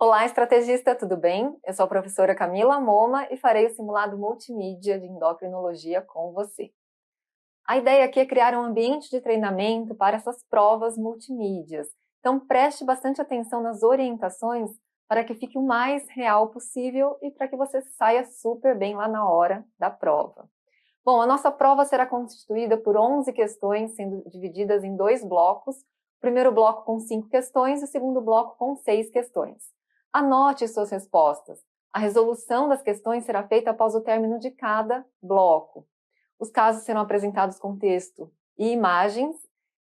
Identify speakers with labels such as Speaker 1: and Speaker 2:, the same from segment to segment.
Speaker 1: Olá, estrategista, tudo bem? Eu sou a professora Camila Moma e farei o simulado multimídia de endocrinologia com você. A ideia aqui é criar um ambiente de treinamento para essas provas multimídias. Então preste bastante atenção nas orientações para que fique o mais real possível e para que você saia super bem lá na hora da prova. Bom, a nossa prova será constituída por 11 questões, sendo divididas em dois blocos. O primeiro bloco com 5 questões e o segundo bloco com 6 questões. Anote suas respostas. A resolução das questões será feita após o término de cada bloco. Os casos serão apresentados com texto e imagens,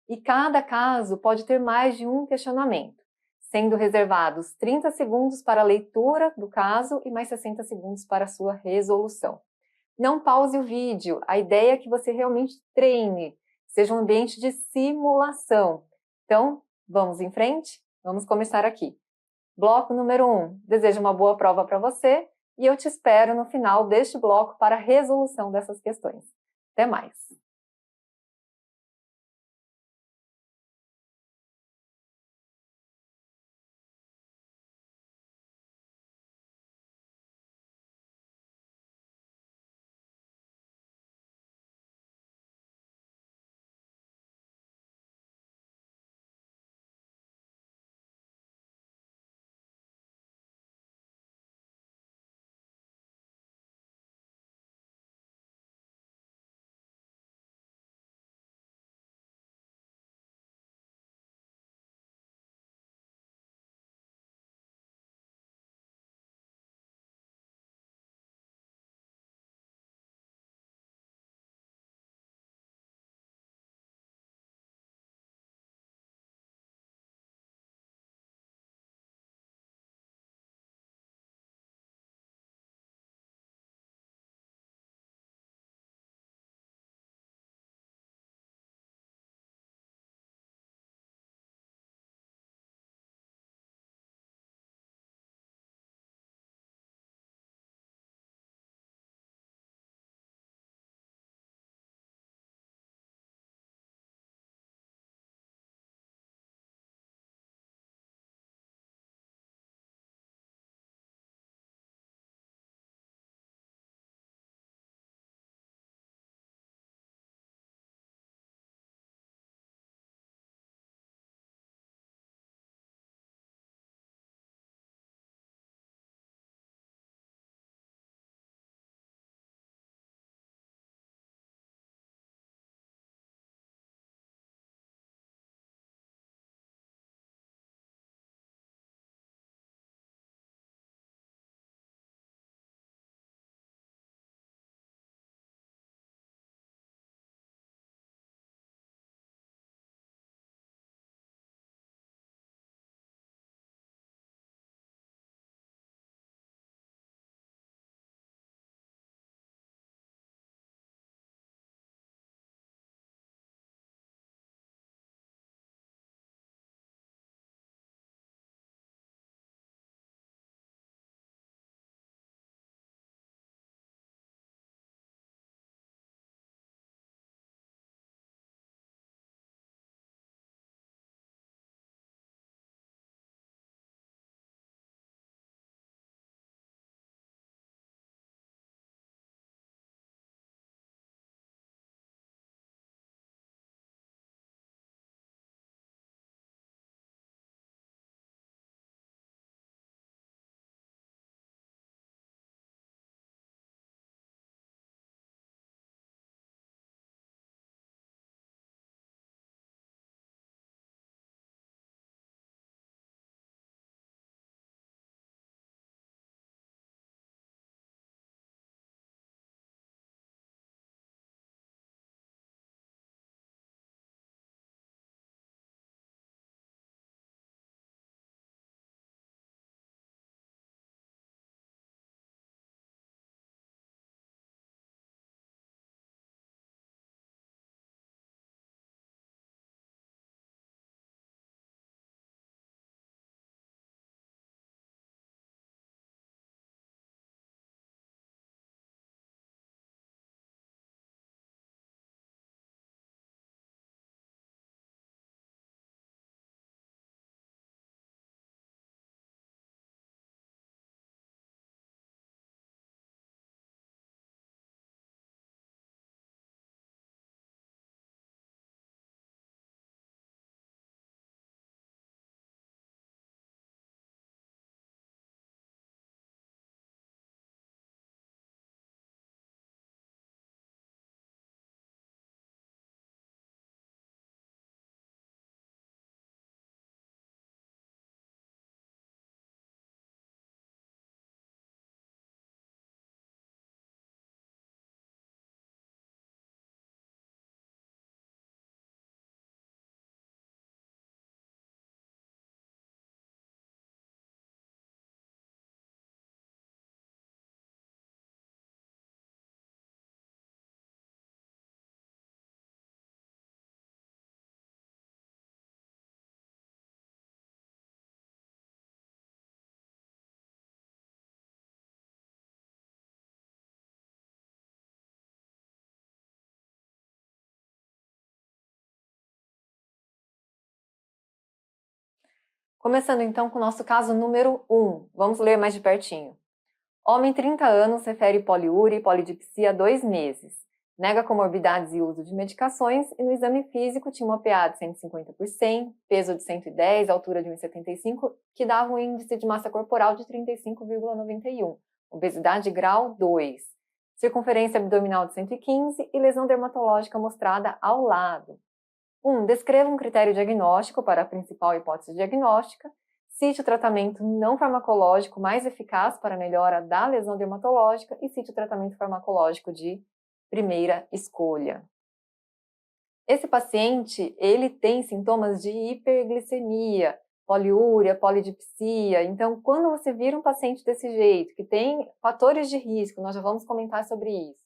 Speaker 1: e cada caso pode ter mais de um questionamento, sendo reservados 30 segundos para a leitura do caso e mais 60 segundos para a sua resolução. Não pause o vídeo, a ideia é que você realmente treine, seja um ambiente de simulação. Então, vamos em frente? Vamos começar aqui. Bloco número 1. Desejo uma boa prova para você e eu te espero no final deste bloco para a resolução dessas questões. Até mais! Começando então com o nosso caso número 1. Vamos ler mais de pertinho. Homem 30 anos refere poliúria e polidipsia há 2 meses. Nega comorbidades e uso de medicações e no exame físico tinha uma PA de 150 por 100, peso de 110, altura de 1,75, que dava um índice de massa corporal de 35,91, obesidade grau 2, circunferência abdominal de 115 e lesão dermatológica mostrada ao lado. 1. Descreva um critério diagnóstico para a principal hipótese diagnóstica. Cite o tratamento não farmacológico mais eficaz para a melhora da lesão dermatológica e cite o tratamento farmacológico de primeira escolha. Esse paciente, ele tem sintomas de hiperglicemia, poliúria, polidipsia. Então, quando você vira um paciente desse jeito, que tem fatores de risco, nós já vamos comentar sobre isso,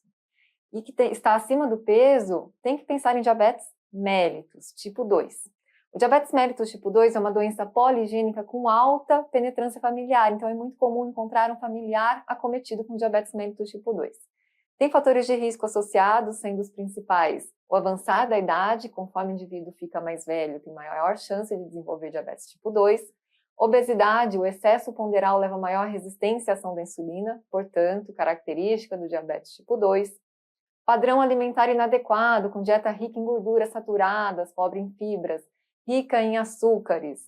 Speaker 1: e que está acima do peso, tem que pensar em diabetes mellitus, tipo 2. O diabetes mellitus tipo 2 é uma doença poligênica com alta penetrância familiar, então é muito comum encontrar um familiar acometido com diabetes mellitus tipo 2. Tem fatores de risco associados, sendo os principais o avançar da idade, conforme o indivíduo fica mais velho, tem maior chance de desenvolver diabetes tipo 2. Obesidade, o excesso ponderal leva a maior resistência à ação da insulina, portanto, característica do diabetes tipo 2. Padrão alimentar inadequado, com dieta rica em gorduras saturadas, pobre em fibras, rica em açúcares.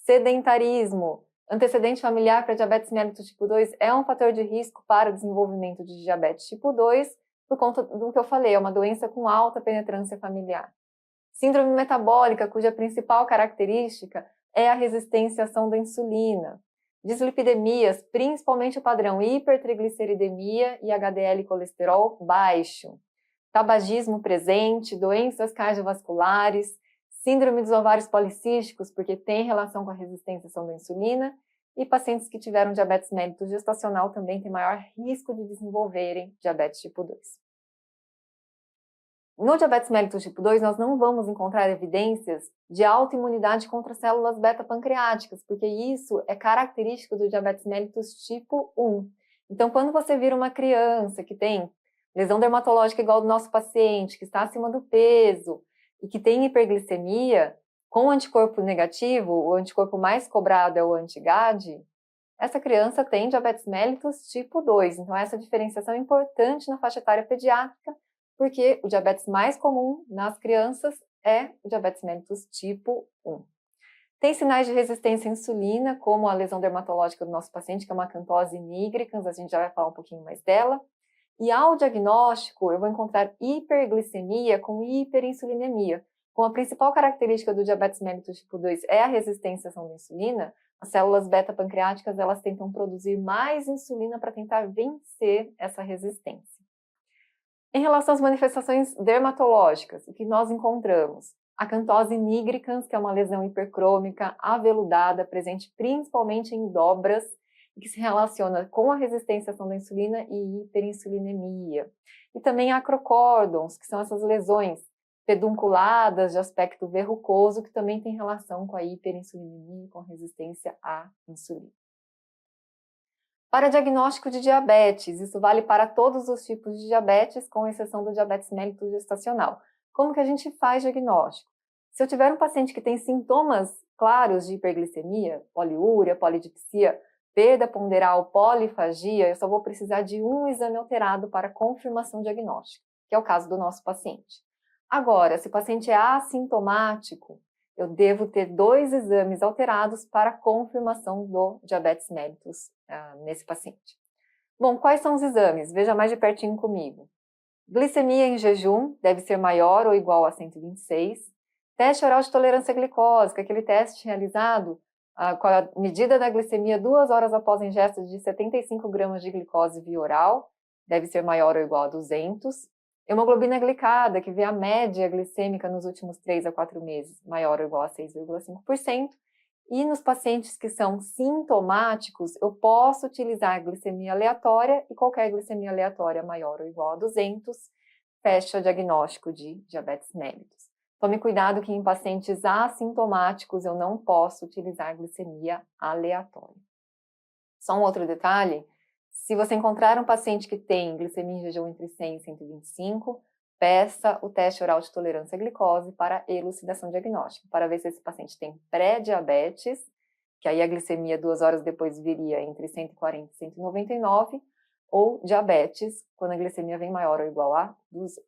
Speaker 1: Sedentarismo, antecedente familiar para diabetes mellitus tipo 2 é um fator de risco para o desenvolvimento de diabetes tipo 2, por conta do que eu falei, é uma doença com alta penetrância familiar. Síndrome metabólica, cuja principal característica é a resistência à ação da insulina. Dislipidemias, principalmente o padrão hipertrigliceridemia e HDL colesterol baixo. Tabagismo presente, doenças cardiovasculares, síndrome dos ovários policísticos, porque tem relação com a resistência à ação da insulina, e pacientes que tiveram diabetes mellitus gestacional também têm maior risco de desenvolverem diabetes tipo 2. No diabetes mellitus tipo 2, nós não vamos encontrar evidências de autoimunidade contra células beta-pancreáticas, porque isso é característico do diabetes mellitus tipo 1. Então, quando você vira uma criança que tem lesão dermatológica igual ao do nosso paciente, que está acima do peso e que tem hiperglicemia, com anticorpo negativo, o anticorpo mais cobrado é o anti-GAD, essa criança tem diabetes mellitus tipo 2. Então, essa diferenciação é importante na faixa etária pediátrica, porque o diabetes mais comum nas crianças é o diabetes mellitus tipo 1. Tem sinais de resistência à insulina, como a lesão dermatológica do nosso paciente, que é uma acantose nigricans, a gente já vai falar um pouquinho mais dela. E ao diagnóstico, eu vou encontrar hiperglicemia com hiperinsulinemia. Como a principal característica do diabetes mellitus tipo 2 é a resistência à ação da insulina, as células beta-pancreáticas elas tentam produzir mais insulina para tentar vencer essa resistência. Em relação às manifestações dermatológicas, o que nós encontramos? Acantose nigricans, que é uma lesão hipercrômica, aveludada, presente principalmente em dobras, que se relaciona com a resistência à ação da insulina e hiperinsulinemia. E também acrocórdons, que são essas lesões pedunculadas de aspecto verrucoso, que também tem relação com a hiperinsulinemia e com resistência à insulina. Para diagnóstico de diabetes, isso vale para todos os tipos de diabetes, com exceção do diabetes mellitus gestacional. Como que a gente faz diagnóstico? Se eu tiver um paciente que tem sintomas claros de hiperglicemia, poliúria, polidipsia, perda ponderal, polifagia, eu só vou precisar de um exame alterado para confirmação diagnóstica, que é o caso do nosso paciente. Agora, se o paciente é assintomático, eu devo ter 2 exames alterados para confirmação do diabetes mellitus nesse paciente. Bom, quais são os exames? Veja mais de pertinho comigo. Glicemia em jejum deve ser maior ou igual a 126. Teste oral de tolerância glicósica, aquele teste realizado com a medida da glicemia 2 horas após a ingesta de 75 gramas de glicose via oral, deve ser maior ou igual a 200. Hemoglobina glicada, que vê a média glicêmica nos últimos 3 a 4 meses, maior ou igual a 6,5%. E nos pacientes que são sintomáticos, eu posso utilizar glicemia aleatória e qualquer glicemia aleatória maior ou igual a 200 fecha o diagnóstico de diabetes mellitus. Tome cuidado que em pacientes assintomáticos eu não posso utilizar glicemia aleatória. Só um outro detalhe, se você encontrar um paciente que tem glicemia em jejum entre 100 e 125, peça o teste oral de tolerância à glicose para elucidação diagnóstica, para ver se esse paciente tem pré-diabetes que aí a glicemia 2 horas depois viria entre 140 e 199, ou diabetes, quando a glicemia vem maior ou igual a 200.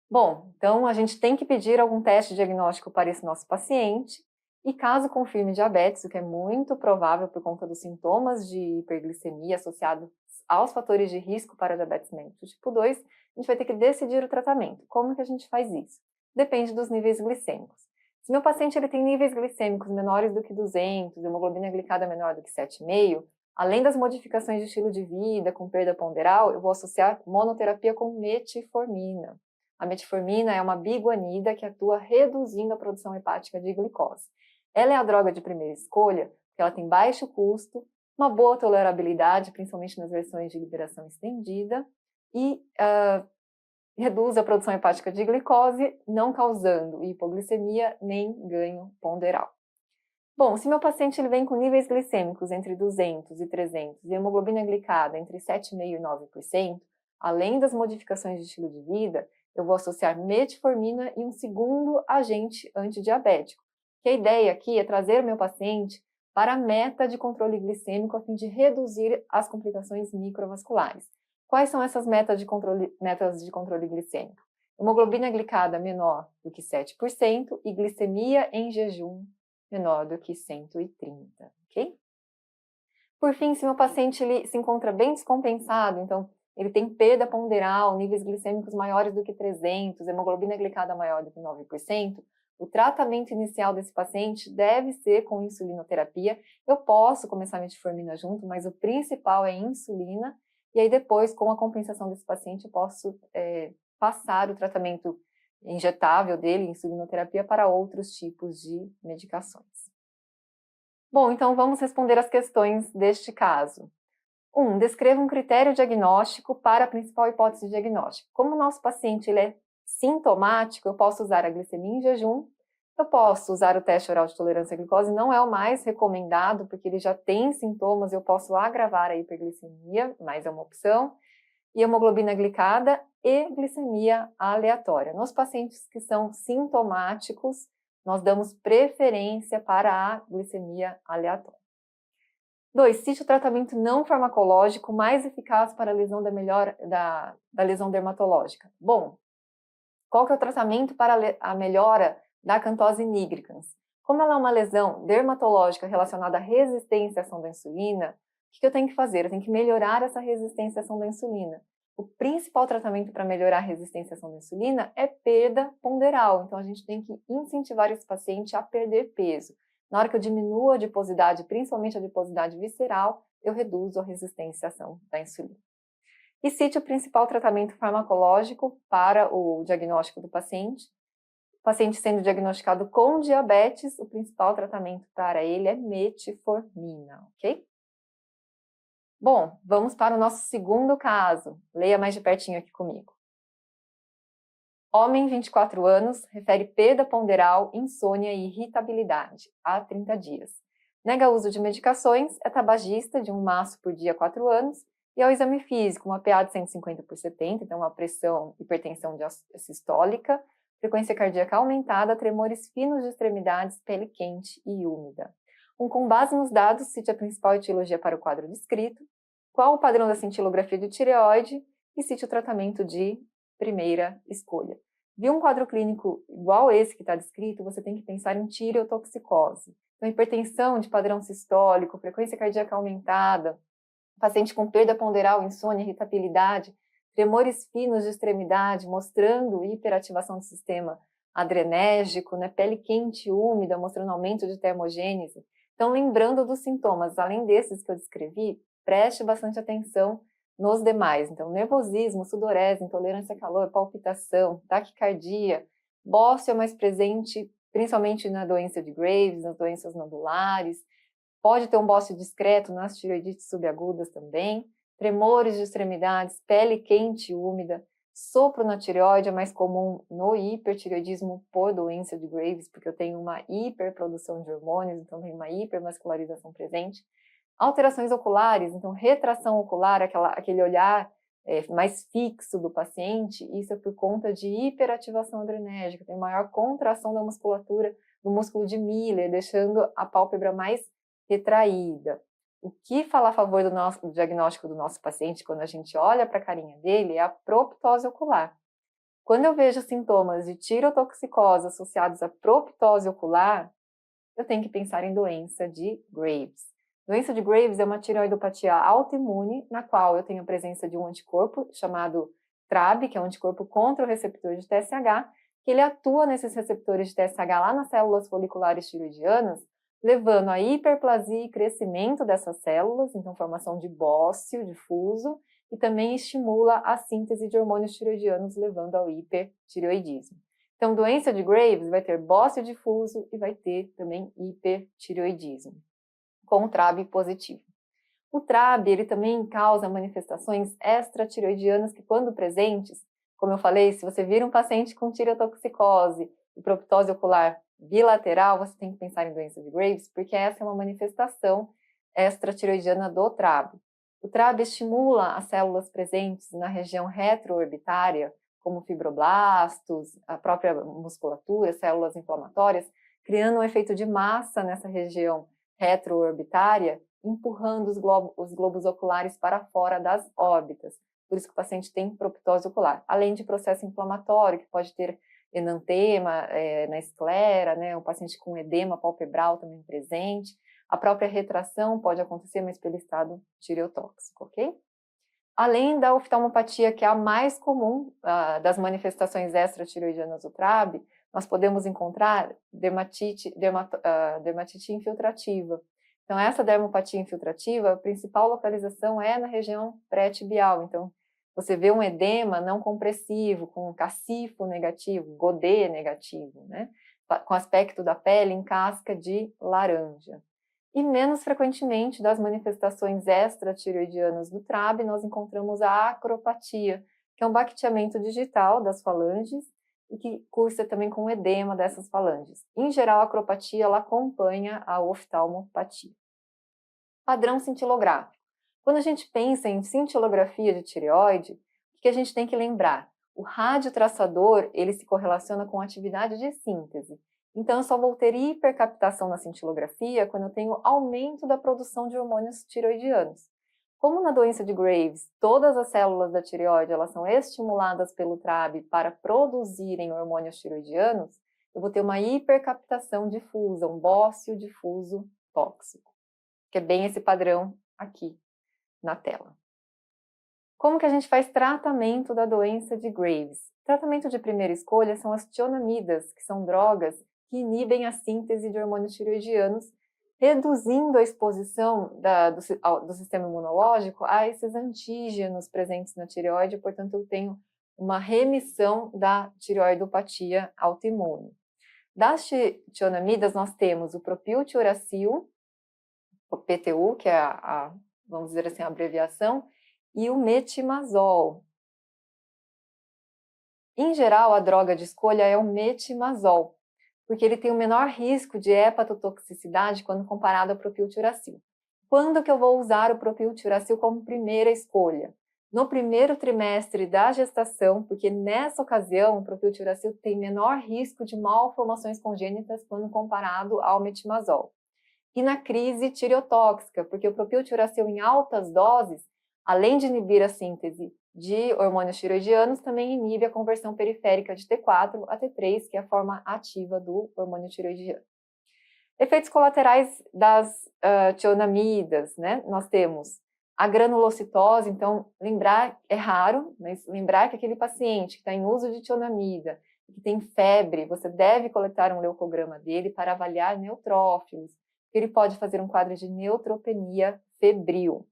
Speaker 1: Bom, então a gente tem que pedir algum teste diagnóstico para esse nosso paciente, e caso confirme diabetes, o que é muito provável por conta dos sintomas de hiperglicemia associados aos fatores de risco para diabetes mellitus tipo 2, a gente vai ter que decidir o tratamento. Como que a gente faz isso? Depende dos níveis glicêmicos. Se meu paciente ele tem níveis glicêmicos menores do que 200, hemoglobina glicada menor do que 7,5, além das modificações de estilo de vida com perda ponderal, eu vou associar monoterapia com metformina. A metformina é uma biguanida que atua reduzindo a produção hepática de glicose. Ela é a droga de primeira escolha porque ela tem baixo custo, uma boa tolerabilidade, principalmente nas versões de liberação estendida, e reduz a produção hepática de glicose, não causando hipoglicemia nem ganho ponderal. Bom, se meu paciente ele vem com níveis glicêmicos entre 200 e 300 e hemoglobina glicada entre 7,5% e 9%, além das modificações de estilo de vida, eu vou associar metformina e um segundo agente antidiabético. Que a ideia aqui é trazer o meu paciente para a meta de controle glicêmico a fim de reduzir as complicações microvasculares. Quais são essas metas de controle glicêmico? Hemoglobina glicada menor do que 7% e glicemia em jejum menor do que 130, ok? Por fim, se meu paciente ele se encontra bem descompensado, então ele tem perda ponderal, níveis glicêmicos maiores do que 300, hemoglobina glicada maior do que 9%, o tratamento inicial desse paciente deve ser com insulinoterapia. Eu posso começar a metformina junto, mas o principal é insulina, e aí depois, com a compensação desse paciente, eu posso passar o tratamento injetável dele, insulinoterapia, para outros tipos de medicações. Bom, então vamos responder as questões deste caso. 1. Descreva um critério diagnóstico para a principal hipótese diagnóstica. Como o nosso paciente ele é sintomático, eu posso usar a glicemia em jejum, eu posso usar o teste oral de tolerância à glicose, não é o mais recomendado, porque ele já tem sintomas, eu posso agravar a hiperglicemia, mas é uma opção, e hemoglobina glicada e glicemia aleatória. Nos pacientes que são sintomáticos, nós damos preferência para a glicemia aleatória. 2. Cite o tratamento não farmacológico mais eficaz para a lesão da lesão dermatológica. Bom, qual que é o tratamento para a melhora da acantose nigricans? Como ela é uma lesão dermatológica relacionada à resistência à ação da insulina, o que eu tenho que fazer? Eu tenho que melhorar essa resistência à ação da insulina. O principal tratamento para melhorar a resistência à ação da insulina é perda ponderal. Então, a gente tem que incentivar esse paciente a perder peso. Na hora que eu diminuo a adiposidade, principalmente a adiposidade visceral, eu reduzo a resistência à ação da insulina. E cite o principal tratamento farmacológico para o diagnóstico do paciente. O paciente sendo diagnosticado com diabetes, o principal tratamento para ele é metformina, ok? Bom, vamos para o nosso segundo caso. Leia mais de pertinho aqui comigo. Homem, 24 anos, refere perda ponderal, insônia e irritabilidade há 30 dias. Nega uso de medicações, é tabagista de um maço por dia há 4 anos e ao exame físico, uma PA de 150/70, então uma pressão, hipertensão sistólica, frequência cardíaca aumentada, tremores finos de extremidades, pele quente e úmida. Com base nos dados, cite a principal etiologia para o quadro descrito, qual o padrão da cintilografia de tireoide e cite o tratamento de primeira escolha. Viu um quadro clínico igual esse que está descrito, você tem que pensar em tireotoxicose. Então, hipertensão de padrão sistólico, frequência cardíaca aumentada, paciente com perda ponderal, insônia, irritabilidade, tremores finos de extremidade, mostrando hiperativação do sistema adrenérgico, né? Pele quente e úmida, mostrando aumento de termogênese. Então, lembrando dos sintomas, além desses que eu descrevi, preste bastante atenção nos demais. Então, nervosismo, sudorese, intolerância a calor, palpitação, taquicardia, bócio é mais presente, principalmente na doença de Graves, nas doenças nodulares. Pode ter um bócio discreto nas tireoidites subagudas também. Tremores de extremidades, pele quente e úmida. Sopro na tireoide é mais comum no hipertireoidismo por doença de Graves, porque eu tenho uma hiperprodução de hormônios, então tem uma hipermascularização presente. Alterações oculares, então retração ocular, aquele olhar mais fixo do paciente, isso é por conta de hiperativação adrenérgica, tem maior contração da musculatura no músculo de Miller, deixando a pálpebra mais retraída. O que fala a favor do diagnóstico do nosso paciente, quando a gente olha para a carinha dele, é a proptose ocular. Quando eu vejo sintomas de tirotoxicose associados à proptose ocular, eu tenho que pensar em doença de Graves. Doença de Graves é uma tireoidopatia autoimune, na qual eu tenho a presença de um anticorpo chamado TRAB, que é um anticorpo contra o receptor de TSH, que ele atua nesses receptores de TSH lá nas células foliculares tiroidianas, levando à hiperplasia e crescimento dessas células, então formação de bócio difuso, e também estimula a síntese de hormônios tiroidianos, levando ao hipertireoidismo. Então, doença de Graves vai ter bócio difuso e vai ter também hipertireoidismo, com TRAB positivo. O TRAB, ele também causa manifestações extratireoidianas que, quando presentes, como eu falei, se você vir um paciente com tireotoxicose e proptose ocular bilateral, você tem que pensar em doença de Graves, porque essa é uma manifestação extratireoidiana do TRAB. O TRAB estimula as células presentes na região retroorbitária, como fibroblastos, a própria musculatura, células inflamatórias, criando um efeito de massa nessa região retroorbitária, empurrando os globos oculares para fora das órbitas. Por isso que o paciente tem proptose ocular. Além de processo inflamatório, que pode ter enantema na esclera, né, o paciente com edema palpebral também presente. A própria retração pode acontecer, mas pelo estado tireotóxico, ok? Além da oftalmopatia, que é a mais comum das manifestações extratireoidianas do TRAB, nós podemos encontrar dermatite infiltrativa. Então, essa dermopatia infiltrativa, a principal localização é na região pré-tibial. Então, você vê um edema não compressivo, com cacifo negativo, godê negativo, né? Com aspecto da pele em casca de laranja. E menos frequentemente das manifestações extratireoidianas do TRAB, nós encontramos a acropatia, que é um baqueteamento digital das falanges e que cursa também com o edema dessas falanges. Em geral, a acropatia ela acompanha a oftalmopatia. Padrão cintilográfico. Quando a gente pensa em cintilografia de tireoide, o que a gente tem que lembrar? O radiotraçador, ele se correlaciona com a atividade de síntese. Então, eu só vou ter hipercaptação na cintilografia quando eu tenho aumento da produção de hormônios tireoidianos. Como na doença de Graves, todas as células da tireoide elas são estimuladas pelo TRAB para produzirem hormônios tireoidianos, eu vou ter uma hipercaptação difusa, um bócio difuso tóxico, que é bem esse padrão aqui na tela. Como que a gente faz tratamento da doença de Graves? Tratamento de primeira escolha são as tionamidas, que são drogas que inibem a síntese de hormônios tireoidianos, reduzindo a exposição do sistema imunológico a esses antígenos presentes na tireoide, portanto, eu tenho uma remissão da tireoidopatia autoimune. Das tionamidas, nós temos o propiltiuracil, o PTU, que é vamos dizer assim, a abreviação, e o metimazol. Em geral, a droga de escolha é o metimazol, porque ele tem o menor risco de hepatotoxicidade quando comparado ao propiltiuracil. Quando que eu vou usar o propiltiuracil como primeira escolha? No primeiro trimestre da gestação, porque nessa ocasião o propiltiuracil tem menor risco de malformações congênitas quando comparado ao metimazol. E na crise tireotóxica, porque o propiltiuracil em altas doses, além de inibir a síntese de hormônios tireoidianos, também inibe a conversão periférica de T4 a T3, que é a forma ativa do hormônio tireoidiano. Efeitos colaterais das tionamidas, né? Nós temos a granulocitose, então lembrar, é raro, mas lembrar que aquele paciente que está em uso de tionamida, que tem febre, você deve coletar um leucograma dele para avaliar neutrófilos, que ele pode fazer um quadro de neutropenia febril.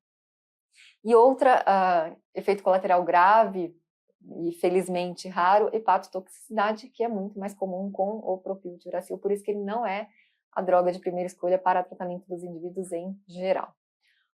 Speaker 1: E outra efeito colateral grave e felizmente raro, hepatotoxicidade, que é muito mais comum com o propiltiuracil, por isso que ele não é a droga de primeira escolha para tratamento dos indivíduos em geral.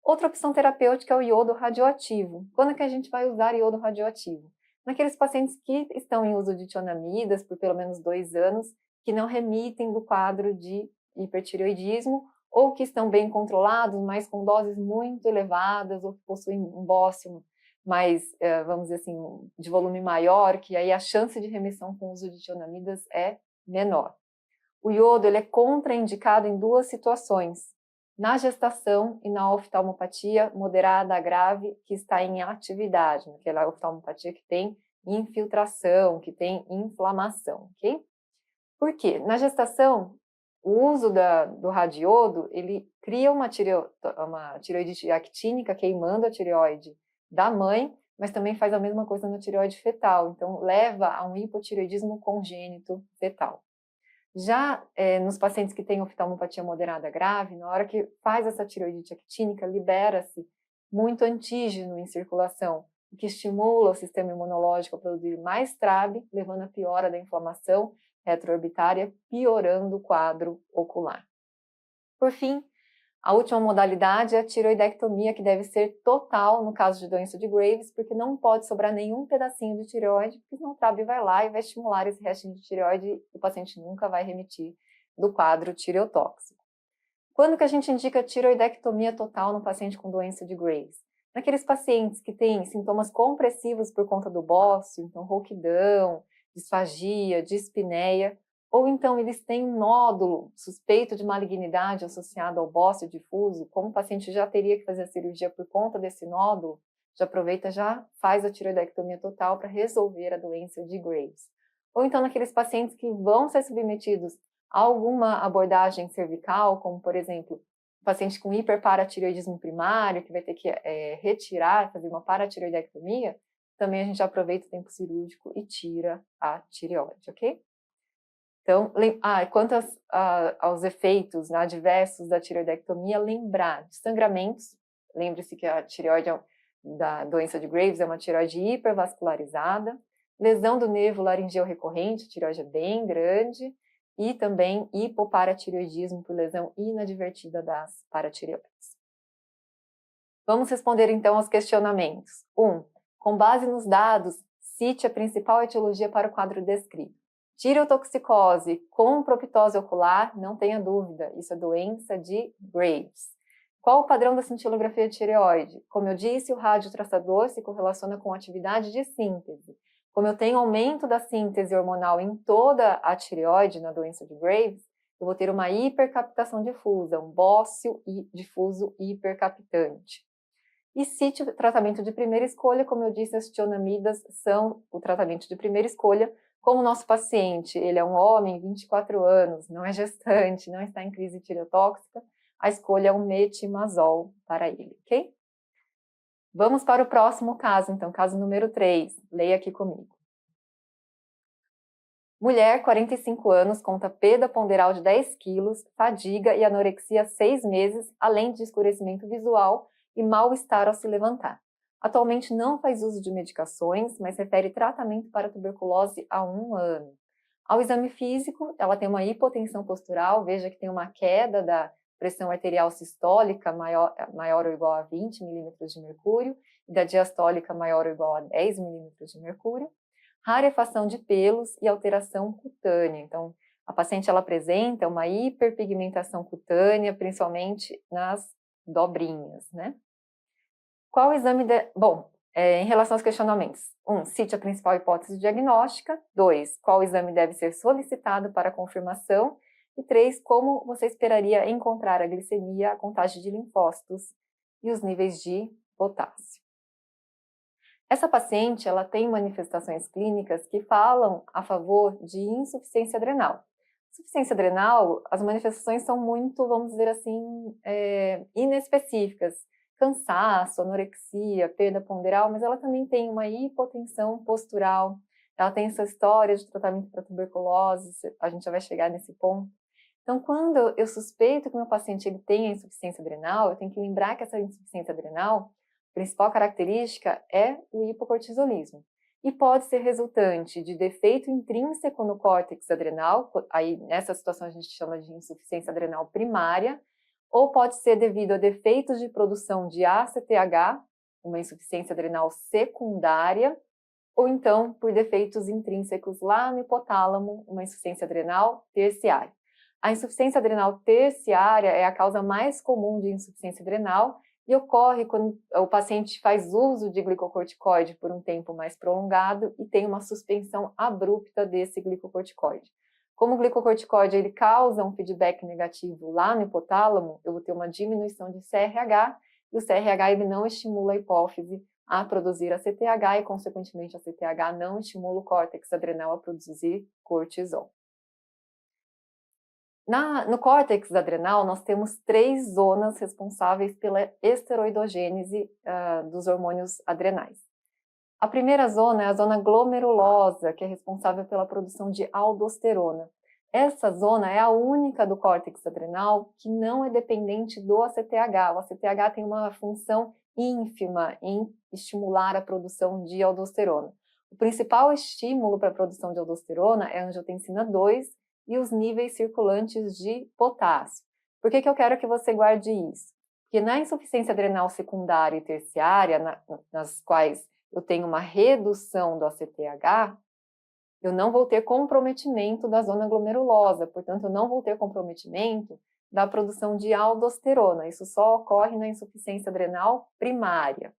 Speaker 1: Outra opção terapêutica é o iodo radioativo. Quando é que a gente vai usar iodo radioativo? Naqueles pacientes que estão em uso de tionamidas por pelo menos 2 anos, que não remitem do quadro de hipertireoidismo, ou que estão bem controlados, mas com doses muito elevadas, ou que possuem um bócio mais, vamos dizer assim, de volume maior, que aí a chance de remissão com o uso de tionamidas é menor. O iodo ele é contraindicado em duas situações: na gestação e na oftalmopatia moderada a grave que está em atividade, aquela oftalmopatia que tem infiltração, que tem inflamação, ok? Por quê? Na gestação, o uso do radiodo, ele cria uma tireoidite actínica, queimando a tireoide da mãe, mas também faz a mesma coisa na tireoide fetal, então leva a um hipotireoidismo congênito fetal. Já nos pacientes que têm oftalmopatia moderada grave, na hora que faz essa tireoidite actínica, libera-se muito antígeno em circulação, o que estimula o sistema imunológico a produzir mais TRAB, levando à piora da inflamação retroorbitária, piorando o quadro ocular. Por fim, a última modalidade é a tireoidectomia, que deve ser total no caso de doença de Graves, porque não pode sobrar nenhum pedacinho de tireoide, porque senão o TRAB vai lá e vai estimular esse restinho de tireoide e o paciente nunca vai remitir do quadro tireotóxico. Quando que a gente indica tireoidectomia total no paciente com doença de Graves? Naqueles pacientes que têm sintomas compressivos por conta do bócio, então rouquidão, disfagia, dispneia, ou então eles têm um nódulo suspeito de malignidade associado ao bócio difuso, como o paciente já teria que fazer a cirurgia por conta desse nódulo, já aproveita, já faz a tireoidectomia total para resolver a doença de Graves. Ou então naqueles pacientes que vão ser submetidos a alguma abordagem cervical, como por exemplo, paciente com hiperparatireoidismo primário, que vai ter que retirar, fazer uma paratireoidectomia, também a gente aproveita o tempo cirúrgico e tira a tireoide, ok? Então, quanto aos efeitos adversos da tireoidectomia, lembrar de sangramentos. Lembre-se que a tireoide da doença de Graves é uma tireoide hipervascularizada, lesão do nervo laringeu recorrente, a tireoide é bem grande, e também hipoparatireoidismo por lesão inadvertida das paratireoides. Vamos responder então aos questionamentos. 1. Com base nos dados, cite a principal etiologia para o quadro descrito. Tireotoxicose com proptose ocular, não tenha dúvida, isso é doença de Graves. Qual o padrão da cintilografia de tireoide? Como eu disse, o radiotraçador se correlaciona com atividade de síntese. Como eu tenho aumento da síntese hormonal em toda a tireoide na doença de Graves, eu vou ter uma hipercaptação difusa, um bócio difuso hipercaptante. E cite o tratamento de primeira escolha, como eu disse, as tionamidas são o tratamento de primeira escolha. Como o nosso paciente, ele é um homem, 24 anos, não é gestante, não está em crise tireotóxica, a escolha é o metimazol para ele, ok? Vamos para o próximo caso, então, caso número 3. Leia aqui comigo. Mulher, 45 anos, conta perda ponderal de 10 quilos, fadiga e anorexia há 6 meses, além de escurecimento visual e mal-estar ao se levantar. Atualmente não faz uso de medicações, mas refere tratamento para tuberculose há 1 ano. Ao exame físico, ela tem uma hipotensão postural, veja que tem uma queda da pressão arterial sistólica maior ou igual a 20 milímetros de mercúrio e da diastólica maior ou igual a 10 milímetros de mercúrio. Rarefação de pelos e alteração cutânea. Então, a paciente ela apresenta uma hiperpigmentação cutânea, principalmente nas dobrinhas, né? Qual o exame Bom, em relação aos questionamentos. 1. Cite a principal hipótese diagnóstica. 2. Qual exame deve ser solicitado para confirmação? E 3. Como você esperaria encontrar a glicemia, a contagem de linfócitos e os níveis de potássio? Essa paciente, ela tem manifestações clínicas que falam a favor de insuficiência adrenal. Insuficiência adrenal, as manifestações são muito, vamos dizer assim, inespecíficas. Cansaço, anorexia, perda ponderal, mas ela também tem uma hipotensão postural. Ela tem essa história de tratamento para tuberculose, a gente já vai chegar nesse ponto. Então, quando eu suspeito que o meu paciente ele tenha insuficiência adrenal, eu tenho que lembrar que essa insuficiência adrenal, a principal característica é o hipocortisolismo. E pode ser resultante de defeito intrínseco no córtex adrenal, aí nessa situação a gente chama de insuficiência adrenal primária, ou pode ser devido a defeitos de produção de ACTH, uma insuficiência adrenal secundária, ou então por defeitos intrínsecos lá no hipotálamo, uma insuficiência adrenal terciária. A insuficiência adrenal terciária é a causa mais comum de insuficiência adrenal e ocorre quando o paciente faz uso de glicocorticoide por um tempo mais prolongado e tem uma suspensão abrupta desse glicocorticoide. Como o glicocorticoide ele causa um feedback negativo lá no hipotálamo, eu vou ter uma diminuição de CRH, e o CRH ele não estimula a hipófise a produzir ACTH e, consequentemente, a ACTH não estimula o córtex adrenal a produzir cortisol. No córtex adrenal, nós temos 3 zonas responsáveis pela esteroidogênese dos hormônios adrenais. A primeira zona é a zona glomerulosa, que é responsável pela produção de aldosterona. Essa zona é a única do córtex adrenal que não é dependente do ACTH. O ACTH tem uma função ínfima em estimular a produção de aldosterona. O principal estímulo para a produção de aldosterona é a angiotensina 2 e os níveis circulantes de potássio. Por que eu quero que você guarde isso? Porque na insuficiência adrenal secundária e terciária, nas quais eu tenho uma redução do ACTH, eu não vou ter comprometimento da zona glomerulosa, portanto, eu não vou ter comprometimento da produção de aldosterona. Isso só ocorre na insuficiência adrenal primária.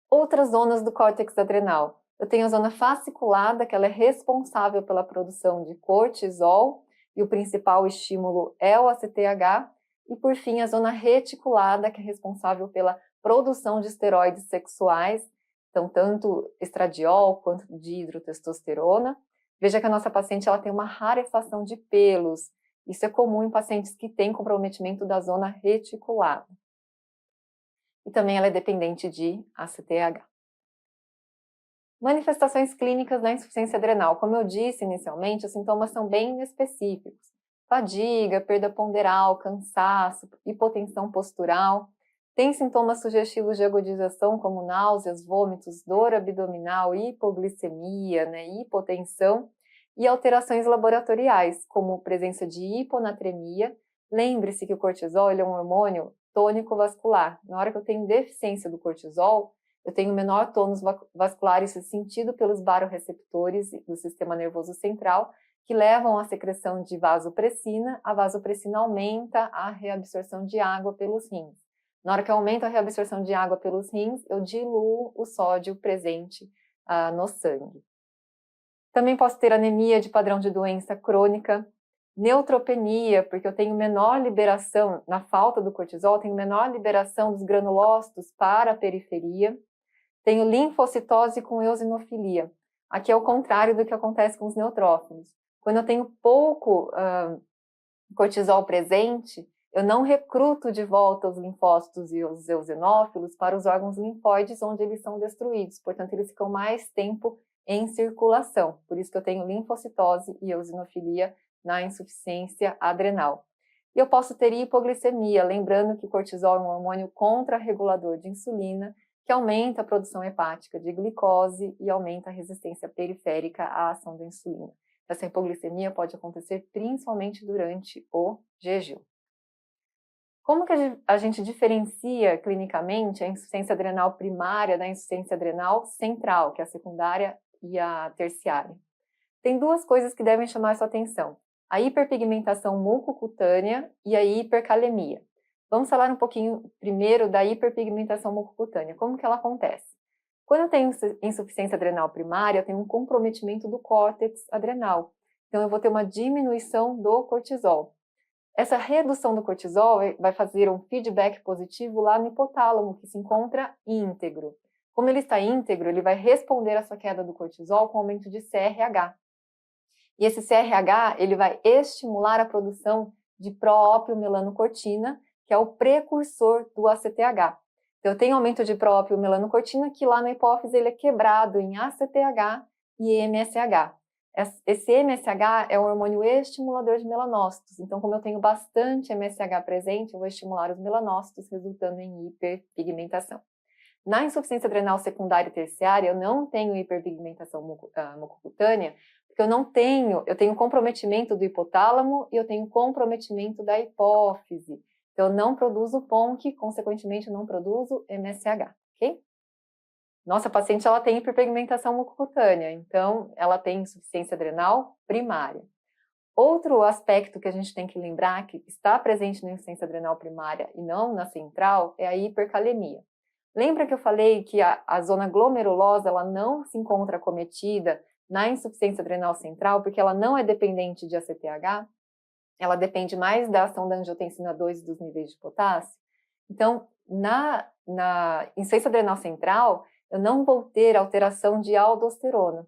Speaker 1: Outras zonas do córtex adrenal. Eu tenho a zona fasciculada, que ela é responsável pela produção de cortisol, e o principal estímulo é o ACTH. E, por fim, a zona reticulada, que é responsável pela produção de esteroides sexuais, então, tanto estradiol quanto dihidrotestosterona. Veja que a nossa paciente ela tem uma rarefação de pelos. Isso é comum em pacientes que têm comprometimento da zona reticulada. E também ela é dependente de ACTH. Manifestações clínicas da insuficiência adrenal. Como eu disse inicialmente, os sintomas são bem específicos. Fadiga, perda ponderal, cansaço, hipotensão postural. Tem sintomas sugestivos de agudização, como náuseas, vômitos, dor abdominal, hipoglicemia, hipotensão. E alterações laboratoriais, como presença de hiponatremia. Lembre-se que o cortisol ele é um hormônio tônico vascular. Na hora que eu tenho deficiência do cortisol, eu tenho menor tônus vascular, isso é sentido pelos baroreceptores do sistema nervoso central, que levam à secreção de vasopressina. A vasopressina aumenta a reabsorção de água pelos rins. Na hora que eu aumento a reabsorção de água pelos rins, eu diluo o sódio presente no sangue. Também posso ter anemia de padrão de doença crônica, neutropenia, porque eu tenho menor liberação, na falta do cortisol, eu tenho menor liberação dos granulócitos para a periferia. Tenho linfocitose com eosinofilia. Aqui é o contrário do que acontece com os neutrófilos. Quando eu tenho pouco cortisol presente, eu não recruto de volta os linfócitos e os eosinófilos para os órgãos linfóides onde eles são destruídos. Portanto, eles ficam mais tempo em circulação. Por isso que eu tenho linfocitose e eosinofilia na insuficiência adrenal. E eu posso ter hipoglicemia, lembrando que o cortisol é um hormônio contrarregulador de insulina, que aumenta a produção hepática de glicose e aumenta a resistência periférica à ação da insulina. Essa hipoglicemia pode acontecer principalmente durante o jejum. Como que a gente diferencia clinicamente a insuficiência adrenal primária da insuficiência adrenal central, que é a secundária e a terciária? Tem 2 coisas que devem chamar a sua atenção: a hiperpigmentação mucocutânea e a hipercalemia. Vamos falar um pouquinho primeiro da hiperpigmentação mucocutânea. Como que ela acontece? Quando eu tenho insuficiência adrenal primária, eu tenho um comprometimento do córtex adrenal. Então, eu vou ter uma diminuição do cortisol. Essa redução do cortisol vai fazer um feedback positivo lá no hipotálamo, que se encontra íntegro. Como ele está íntegro, ele vai responder a essa queda do cortisol com aumento de CRH. E esse CRH ele vai estimular a produção de proopiomelanocortina, que é o precursor do ACTH. Então, eu tenho aumento de proopiomelanocortina, que lá na hipófise ele é quebrado em ACTH e MSH. Esse MSH é um hormônio estimulador de melanócitos. Então, como eu tenho bastante MSH presente, eu vou estimular os melanócitos, resultando em hiperpigmentação. Na insuficiência adrenal secundária e terciária, eu não tenho hiperpigmentação mucocutânea, porque eu tenho comprometimento do hipotálamo e eu tenho comprometimento da hipófise. Então, eu não produzo PONC, consequentemente, eu não produzo MSH, ok? Nossa paciente ela tem hiperpigmentação mucocutânea, então ela tem insuficiência adrenal primária. Outro aspecto que a gente tem que lembrar que está presente na insuficiência adrenal primária e não na central é a hipercalemia. Lembra que eu falei que a zona glomerulosa ela não se encontra acometida na insuficiência adrenal central, porque ela não é dependente de ACTH, ela depende mais da ação da angiotensina 2 e dos níveis de potássio. Então, na insuficiência adrenal central, eu não vou ter alteração de aldosterona.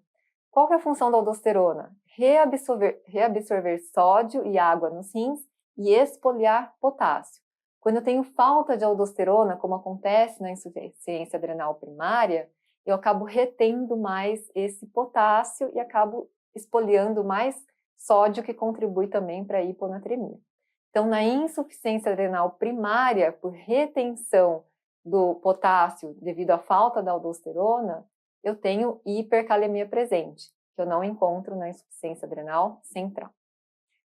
Speaker 1: Qual que é a função da aldosterona? Reabsorver sódio e água nos rins e expoliar potássio. Quando eu tenho falta de aldosterona, como acontece na insuficiência adrenal primária, eu acabo retendo mais esse potássio e acabo expoliando mais sódio, que contribui também para a hiponatremia. Então, na insuficiência adrenal primária, por retenção do potássio devido à falta da aldosterona, eu tenho hipercalemia presente, que eu não encontro na insuficiência adrenal central.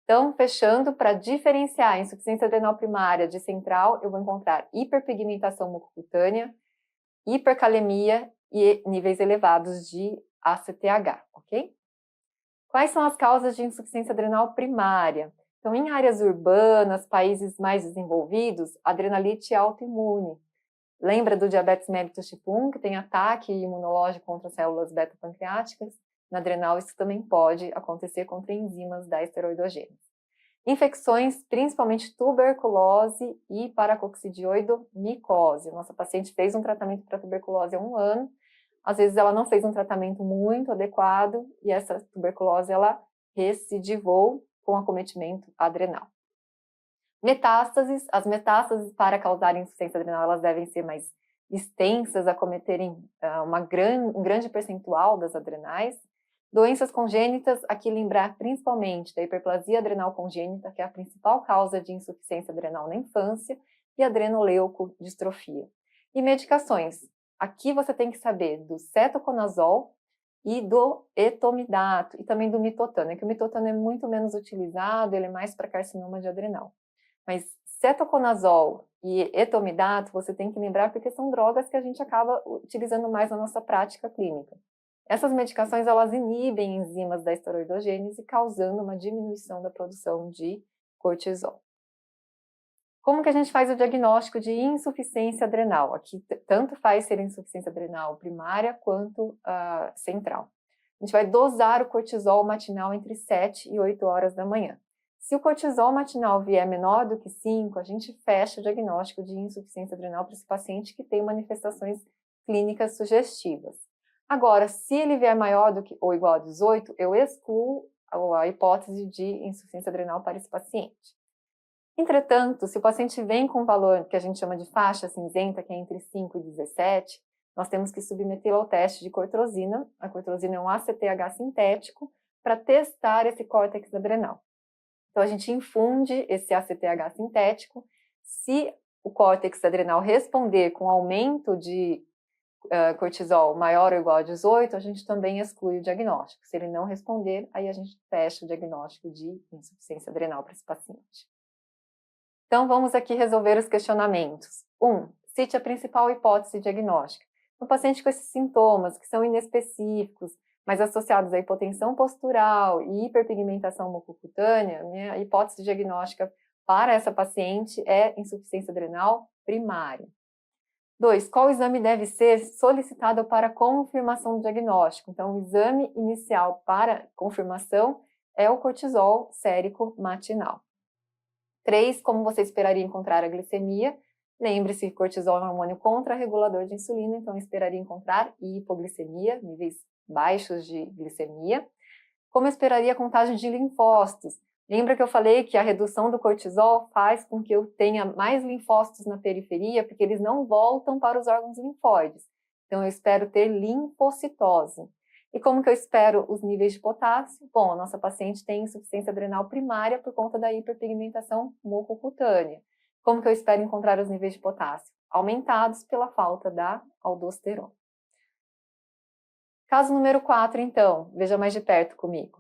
Speaker 1: Então, fechando, para diferenciar a insuficiência adrenal primária de central, eu vou encontrar hiperpigmentação mucocutânea, hipercalemia e níveis elevados de ACTH, ok? Quais são as causas de insuficiência adrenal primária? Então, em áreas urbanas, países mais desenvolvidos, adrenalite autoimune. Lembra do diabetes mellitus tipo 1, que tem ataque imunológico contra células beta-pancreáticas? Na adrenal, isso também pode acontecer contra enzimas da esteroidogênese. Infecções, principalmente tuberculose e paracoccidioidomicose. Nossa paciente fez um tratamento para tuberculose há 1 ano. Às vezes ela não fez um tratamento muito adequado e essa tuberculose ela recidivou com acometimento adrenal. Metástases, as metástases para causarem insuficiência adrenal, elas devem ser mais extensas, acometerem um grande percentual das adrenais. Doenças congênitas, aqui lembrar principalmente da hiperplasia adrenal congênita, que é a principal causa de insuficiência adrenal na infância, e adrenoleucodistrofia. E medicações, aqui você tem que saber do cetoconazol e do etomidato, e também do mitotano, que o mitotano é muito menos utilizado, ele é mais para carcinoma de adrenal. Mas cetoconazol e etomidato você tem que lembrar porque são drogas que a gente acaba utilizando mais na nossa prática clínica. Essas medicações, elas inibem enzimas da esteroidogênese, causando uma diminuição da produção de cortisol. Como que a gente faz o diagnóstico de insuficiência adrenal? Aqui tanto faz ser insuficiência adrenal primária quanto central. A gente vai dosar o cortisol matinal entre 7 e 8 horas da manhã. Se o cortisol matinal vier menor do que 5, a gente fecha o diagnóstico de insuficiência adrenal para esse paciente que tem manifestações clínicas sugestivas. Agora, se ele vier maior do que ou igual a 18, eu excluo a hipótese de insuficiência adrenal para esse paciente. Entretanto, se o paciente vem com um valor que a gente chama de faixa cinzenta, que é entre 5 e 17, nós temos que submetê-lo ao teste de cortrosina. A cortrosina é um ACTH sintético para testar esse córtex adrenal. Então, a gente infunde esse ACTH sintético. Se o córtex adrenal responder com aumento de cortisol maior ou igual a 18, a gente também exclui o diagnóstico. Se ele não responder, aí a gente fecha o diagnóstico de insuficiência adrenal para esse paciente. Então, vamos aqui resolver os questionamentos. 1. Cite a principal hipótese diagnóstica. No paciente com esses sintomas, que são inespecíficos, mas associados à hipotensão postural e hiperpigmentação mucocutânea, a hipótese diagnóstica para essa paciente é insuficiência adrenal primária. 2. Qual exame deve ser solicitado para confirmação do diagnóstico? Então, o exame inicial para confirmação é o cortisol sérico matinal. 3. Como você esperaria encontrar a glicemia? Lembre-se que cortisol é um hormônio contrarregulador de insulina, então esperaria encontrar hipoglicemia, níveis baixos de glicemia. Como eu esperaria a contagem de linfócitos? Lembra que eu falei que a redução do cortisol faz com que eu tenha mais linfócitos na periferia, porque eles não voltam para os órgãos linfóides. Então, eu espero ter linfocitose. E como que eu espero os níveis de potássio? Bom, a nossa paciente tem insuficiência adrenal primária por conta da hiperpigmentação mucocutânea. Como que eu espero encontrar os níveis de potássio? Aumentados pela falta da aldosterona. Caso número 4, então, veja mais de perto comigo.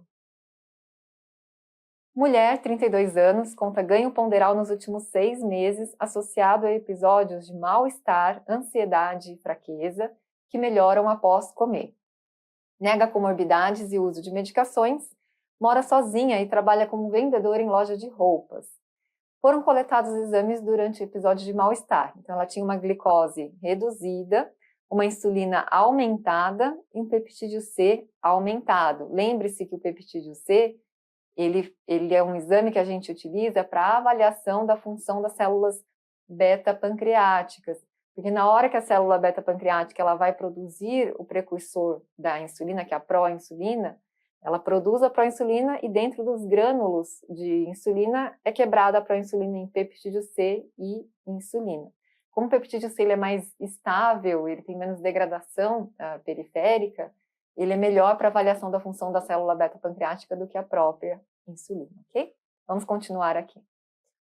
Speaker 1: Mulher, 32 anos, conta ganho ponderal nos últimos 6 meses, associado a episódios de mal-estar, ansiedade e fraqueza, que melhoram após comer. Nega comorbidades e uso de medicações, mora sozinha e trabalha como vendedora em loja de roupas. Foram coletados exames durante o episódio de mal-estar. Então, ela tinha uma glicose reduzida, uma insulina aumentada e um peptídeo C aumentado. Lembre-se que o peptídeo C, ele é um exame que a gente utiliza para avaliação da função das células beta-pancreáticas, porque na hora que a célula beta-pancreática ela vai produzir o precursor da insulina, que é a pró-insulina, ela produz a pró-insulina e dentro dos grânulos de insulina é quebrada a pró-insulina em peptídeo C e insulina. Como o peptídeo C ele é mais estável, ele tem menos degradação periférica, ele é melhor para avaliação da função da célula beta-pancreática do que a própria insulina, ok? Vamos continuar aqui.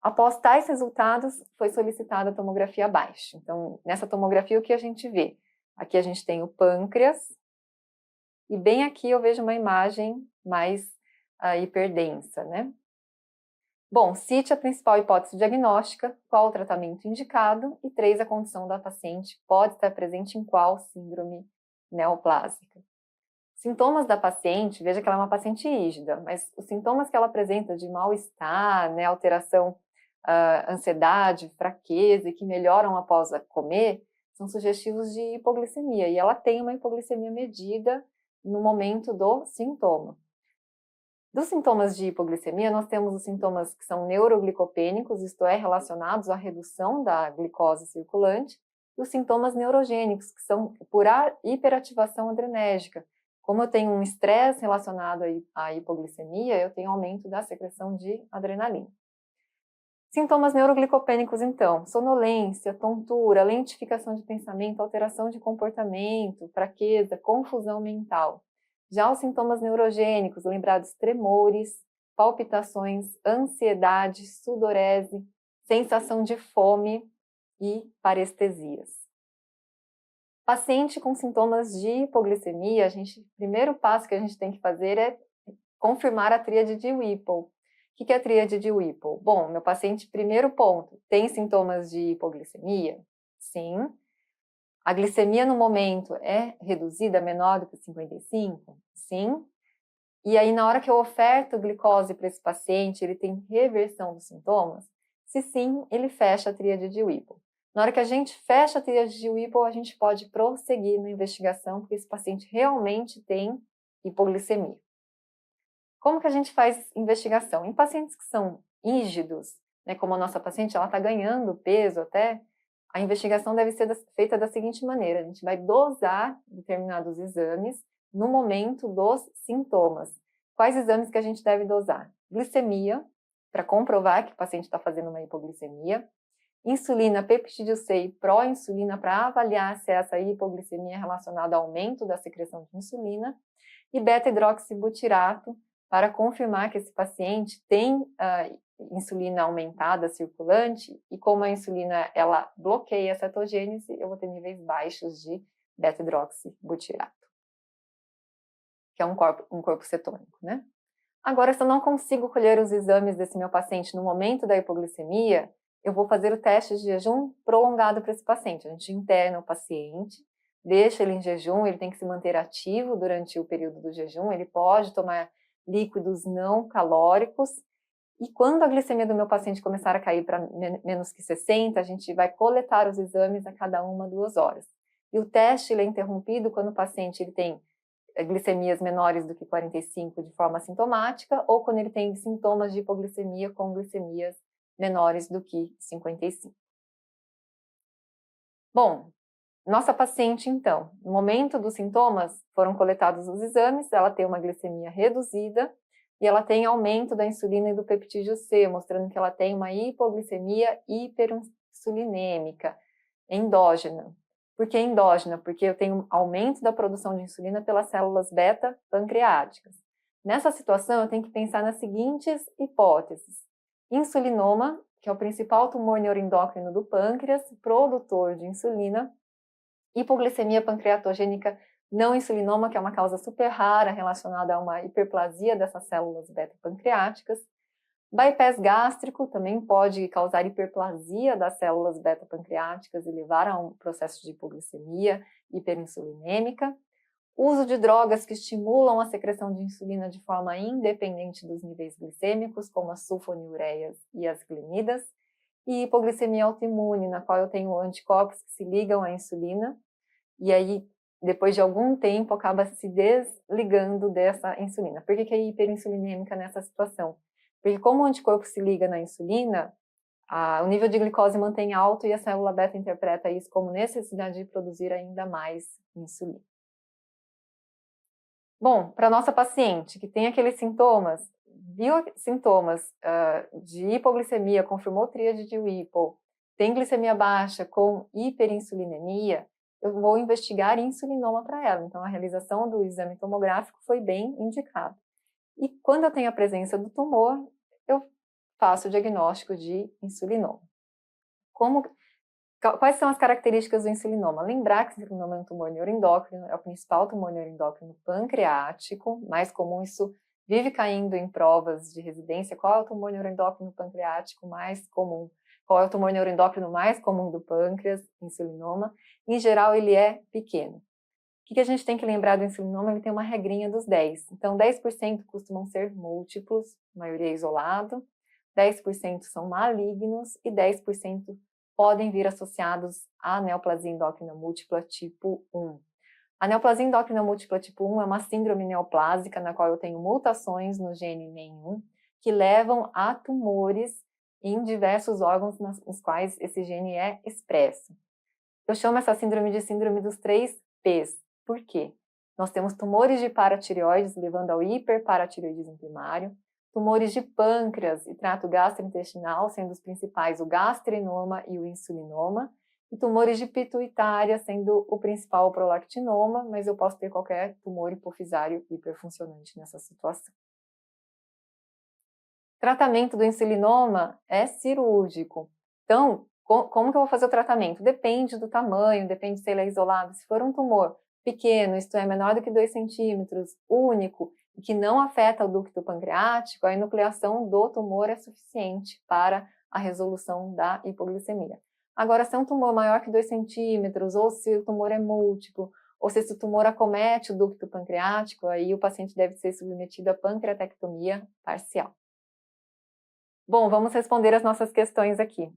Speaker 1: Após tais resultados, foi solicitada a tomografia abaixo. Então, nessa tomografia, o que a gente vê? Aqui a gente tem o pâncreas, e bem aqui eu vejo uma imagem mais hiperdensa, né? Bom, cite a principal hipótese diagnóstica, qual o tratamento indicado, e 3, a condição da paciente pode estar presente em qual síndrome neoplásica. Sintomas da paciente, veja que ela é uma paciente rígida, mas os sintomas que ela apresenta de mal-estar, né, alteração, ansiedade, fraqueza e que melhoram após comer, são sugestivos de hipoglicemia, e ela tem uma hipoglicemia medida no momento do sintoma. Dos sintomas de hipoglicemia, nós temos os sintomas que são neuroglicopênicos, isto é, relacionados à redução da glicose circulante, e os sintomas neurogênicos, que são por hiperativação adrenérgica. Como eu tenho um estresse relacionado à hipoglicemia, eu tenho aumento da secreção de adrenalina. Sintomas neuroglicopênicos, então, sonolência, tontura, lentificação de pensamento, alteração de comportamento, fraqueza, confusão mental. Já os sintomas neurogênicos, lembrados tremores, palpitações, ansiedade, sudorese, sensação de fome e parestesias. Paciente com sintomas de hipoglicemia, o primeiro passo que a gente tem que fazer é confirmar a tríade de Whipple. O que é a tríade de Whipple? Bom, meu paciente, primeiro ponto, tem sintomas de hipoglicemia? Sim. A glicemia no momento é reduzida, menor do que 55? Sim. E aí, na hora que eu oferto glicose para esse paciente, ele tem reversão dos sintomas? Se sim, ele fecha a tríade de Whipple. Na hora que a gente fecha a tríade de Whipple, a gente pode prosseguir na investigação, porque esse paciente realmente tem hipoglicemia. Como que a gente faz investigação? Em pacientes que são rígidos, né, como a nossa paciente, ela está ganhando peso até, a investigação deve ser feita da seguinte maneira: a gente vai dosar determinados exames no momento dos sintomas. Quais exames que a gente deve dosar? Glicemia, para comprovar que o paciente está fazendo uma hipoglicemia. Insulina, peptídeo C e pró-insulina, para avaliar se essa hipoglicemia é relacionada ao aumento da secreção de insulina. E beta-hidroxibutirato, para confirmar que esse paciente tem insulina aumentada circulante, e como a insulina ela bloqueia a cetogênese, eu vou ter níveis baixos de beta-hidroxibutirato, que é um corpo cetônico, né? Agora, se eu não consigo colher os exames desse meu paciente no momento da hipoglicemia, eu vou fazer o teste de jejum prolongado para esse paciente. A gente interna o paciente, deixa ele em jejum, ele tem que se manter ativo durante o período do jejum, ele pode tomar líquidos não calóricos, e quando a glicemia do meu paciente começar a cair para menos que 60, a gente vai coletar os exames a cada 1-2 horas. E o teste ele é interrompido quando o paciente ele tem glicemias menores do que 45 de forma sintomática, ou quando ele tem sintomas de hipoglicemia com glicemias menores do que 55. Bom, nossa paciente, então, no momento dos sintomas, foram coletados os exames, ela tem uma glicemia reduzida e ela tem aumento da insulina e do peptídeo C, mostrando que ela tem uma hipoglicemia hiperinsulinêmica endógena. Por que endógena? Porque eu tenho aumento da produção de insulina pelas células beta-pancreáticas. Nessa situação, eu tenho que pensar nas seguintes hipóteses: insulinoma, que é o principal tumor neuroendócrino do pâncreas, produtor de insulina; hipoglicemia pancreatogênica não insulinoma, que é uma causa super rara relacionada a uma hiperplasia dessas células beta-pancreáticas; bypass gástrico também pode causar hiperplasia das células beta-pancreáticas e levar a um processo de hipoglicemia hiperinsulinêmica; uso de drogas que estimulam a secreção de insulina de forma independente dos níveis glicêmicos, como as sulfonilureias e as glinidas; e hipoglicemia autoimune, na qual eu tenho anticorpos que se ligam à insulina e aí, depois de algum tempo, acaba se desligando dessa insulina. Por que é hiperinsulinêmica nessa situação? Porque como o anticorpo se liga na insulina, o nível de glicose mantém alto e a célula beta interpreta isso como necessidade de produzir ainda mais insulina. Bom, para nossa paciente que tem aqueles sintomas, viu sintomas de hipoglicemia, confirmou tríade de Whipple, tem glicemia baixa com hiperinsulinemia, eu vou investigar insulinoma para ela. Então, a realização do exame tomográfico foi bem indicado. E quando eu tenho a presença do tumor, eu faço o diagnóstico de insulinoma. Quais são as características do insulinoma? Lembrar que o insulinoma é um tumor neuroendócrino, é o principal tumor neuroendócrino pancreático, mais comum, isso vive caindo em provas de residência. Qual é o tumor neuroendócrino pancreático mais comum? Qual é o tumor neuroendócrino mais comum do pâncreas? Insulinoma. Em geral, ele é pequeno. O que a gente tem que lembrar do insulinoma? Ele tem uma regrinha dos 10. Então, 10% costumam ser múltiplos, maioria isolado, 10% são malignos e 10% podem vir associados à neoplasia endócrina múltipla tipo 1. A neoplasia endócrina múltipla tipo 1 é uma síndrome neoplásica na qual eu tenho mutações no gene NEN1 que levam a tumores em diversos órgãos nos quais esse gene é expresso. Eu chamo essa síndrome de síndrome dos 3 Ps. Por quê? Nós temos tumores de paratireoides levando ao hiperparatireoidismo primário, tumores de pâncreas e trato gastrointestinal, sendo os principais o gastrinoma e o insulinoma, e tumores de pituitária, sendo o principal o prolactinoma, mas eu posso ter qualquer tumor hipofisário hiperfuncionante nessa situação. Tratamento do insulinoma é cirúrgico. Então, como que eu vou fazer o tratamento? Depende do tamanho, depende se ele é isolado. Se for um tumor pequeno, isto é, menor do que 2 centímetros, único, e que não afeta o ducto pancreático, a enucleação do tumor é suficiente para a resolução da hipoglicemia. Agora, se é um tumor maior que 2 centímetros, ou se o tumor é múltiplo, ou se esse tumor acomete o ducto pancreático, aí o paciente deve ser submetido a pancreatectomia parcial. Bom, vamos responder as nossas questões aqui.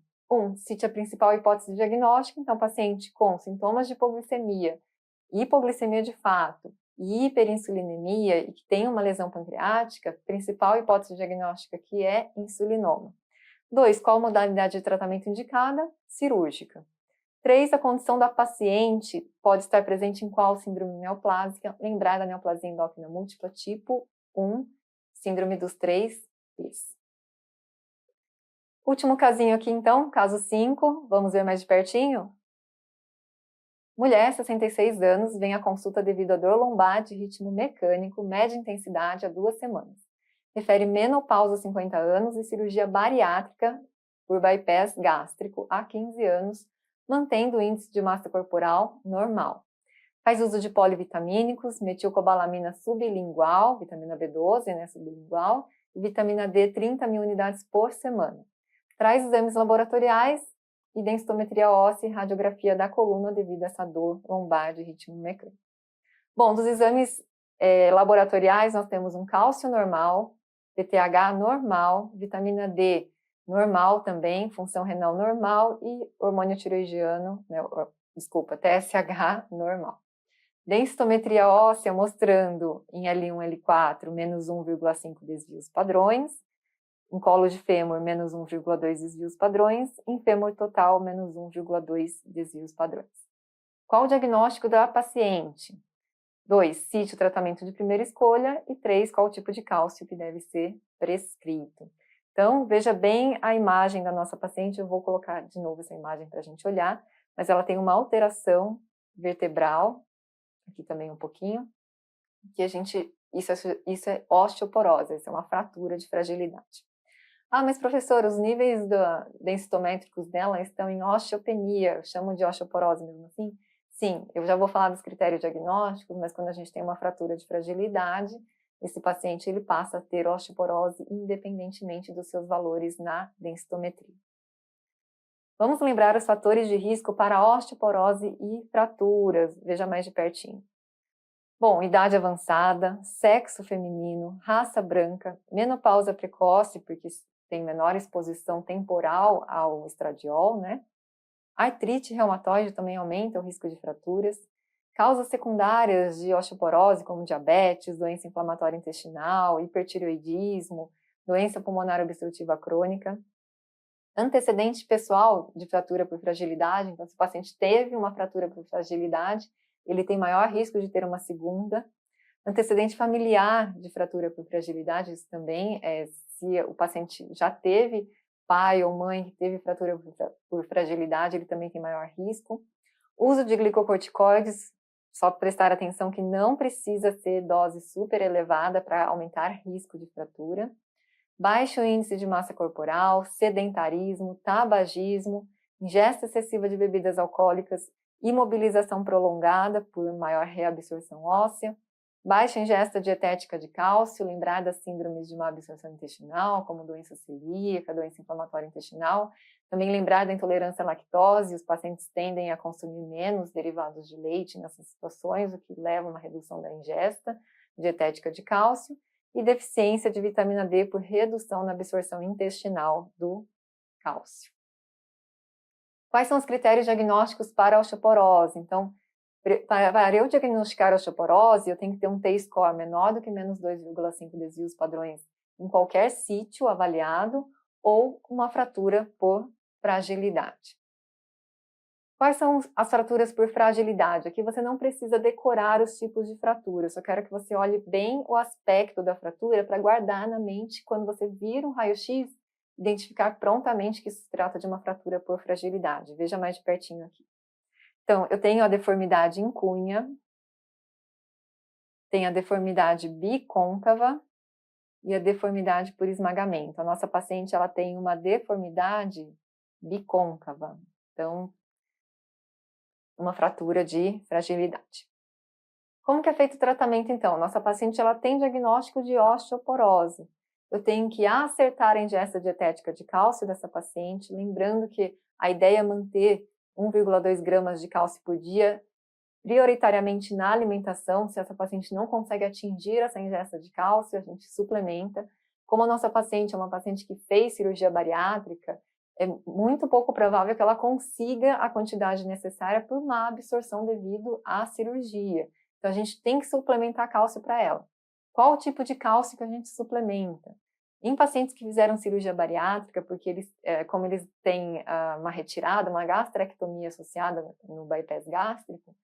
Speaker 1: Cite a principal hipótese diagnóstica, então paciente com sintomas de hipoglicemia de fato e hiperinsulinemia e que tem uma lesão pancreática, principal hipótese diagnóstica aqui é insulinoma. 2, qual modalidade de tratamento indicada? Cirúrgica. 3, a condição da paciente pode estar presente em qual síndrome neoplásica? Lembrar da neoplasia endócrina múltipla tipo 1, síndrome dos 3 Ps. Último casinho aqui então, caso 5, vamos ver mais de pertinho? Mulher, 66 anos, vem à consulta devido a dor lombar de ritmo mecânico, média intensidade há 2 semanas. Refere menopausa 50 anos e cirurgia bariátrica por bypass gástrico há 15 anos, mantendo o índice de massa corporal normal. Faz uso de polivitamínicos, metilcobalamina sublingual, vitamina B12, né, sublingual, e vitamina D 30.000 unidades por semana. Traz exames laboratoriais e densitometria óssea e radiografia da coluna devido a essa dor lombar de ritmo mecânico. Bom, dos exames laboratoriais, nós temos um cálcio normal, PTH normal, vitamina D normal também, função renal normal e hormônio tiroidiano, TSH normal. Densitometria óssea mostrando em L1, L4, menos 1,5 desvios padrões, em colo de fêmur, menos 1,2 desvios padrões, em fêmur total, menos 1,2 desvios padrões. Qual o diagnóstico da paciente? 2, cite o tratamento de primeira escolha, e 3, qual o tipo de cálcio que deve ser prescrito. Então, veja bem a imagem da nossa paciente, eu vou colocar de novo essa imagem para a gente olhar, mas ela tem uma alteração vertebral, aqui também um pouquinho, que isso é osteoporose, isso é uma fratura de fragilidade. Mas professora, os níveis densitométricos dela estão em osteopenia, eu chamo de osteoporose mesmo assim? Sim, eu já vou falar dos critérios diagnósticos, mas quando a gente tem uma fratura de fragilidade, esse paciente ele passa a ter osteoporose independentemente dos seus valores na densitometria. Vamos lembrar os fatores de risco para osteoporose e fraturas, veja mais de pertinho. Bom, idade avançada, sexo feminino, raça branca, menopausa precoce, porque tem menor exposição temporal ao estradiol, né? Artrite reumatoide também aumenta o risco de fraturas. Causas secundárias de osteoporose, como diabetes, doença inflamatória intestinal, hipertireoidismo, doença pulmonar obstrutiva crônica. Antecedente pessoal de fratura por fragilidade, então se o paciente teve uma fratura por fragilidade, ele tem maior risco de ter uma segunda. Antecedente familiar de fratura por fragilidade, isso também, se o paciente já teve pai ou mãe que teve fratura por fragilidade, ele também tem maior risco. Uso de glicocorticoides, só prestar atenção que não precisa ser dose super elevada para aumentar risco de fratura. Baixo índice de massa corporal, sedentarismo, tabagismo, ingesta excessiva de bebidas alcoólicas, imobilização prolongada por maior reabsorção óssea, baixa ingesta dietética de cálcio, lembrar das síndromes de má absorção intestinal, como doença celíaca, doença inflamatória intestinal, também lembrar da intolerância à lactose, os pacientes tendem a consumir menos derivados de leite nessas situações, o que leva a uma redução da ingesta dietética de cálcio, e deficiência de vitamina D por redução na absorção intestinal do cálcio. Quais são os critérios diagnósticos para a osteoporose? Então, para eu diagnosticar a osteoporose, eu tenho que ter um T-score menor do que menos 2,5 desvios padrões em qualquer sítio avaliado ou uma fratura por fragilidade. Quais são as fraturas por fragilidade? Aqui você não precisa decorar os tipos de fratura, eu só quero que você olhe bem o aspecto da fratura para guardar na mente, quando você vir um raio-x, identificar prontamente que isso se trata de uma fratura por fragilidade. Veja mais de pertinho aqui. Então, eu tenho a deformidade em cunha, tenho a deformidade bicôncava e a deformidade por esmagamento. A nossa paciente ela tem uma deformidade bicôncava, então, uma fratura de fragilidade. Como que é feito o tratamento, então? Nossa paciente ela tem diagnóstico de osteoporose. Eu tenho que acertar a ingesta dietética de cálcio dessa paciente, lembrando que a ideia é manter 1,2 gramas de cálcio por dia, prioritariamente na alimentação. Se essa paciente não consegue atingir essa ingesta de cálcio, a gente suplementa. Como a nossa paciente é uma paciente que fez cirurgia bariátrica, é muito pouco provável que ela consiga a quantidade necessária por má absorção devido à cirurgia. Então, a gente tem que suplementar cálcio para ela. Qual o tipo de cálcio que a gente suplementa? Em pacientes que fizeram cirurgia bariátrica, porque eles, como eles têm uma retirada, uma gastrectomia associada no bypass gástrico,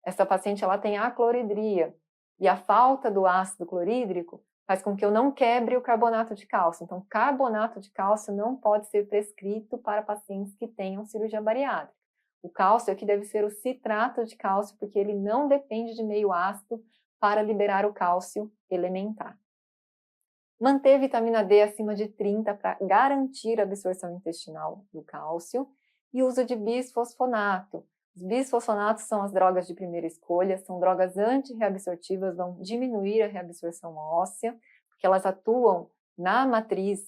Speaker 1: essa paciente ela tem acloridria, e a falta do ácido clorídrico faz com que eu não quebre o carbonato de cálcio. Então, carbonato de cálcio não pode ser prescrito para pacientes que tenham cirurgia bariátrica. O cálcio aqui deve ser o citrato de cálcio, porque ele não depende de meio ácido para liberar o cálcio elementar. Manter vitamina D acima de 30 para garantir a absorção intestinal do cálcio, e uso de bisfosfonato. Os bisfosfonatos são as drogas de primeira escolha, são drogas antirreabsortivas, vão diminuir a reabsorção óssea, porque elas atuam na matriz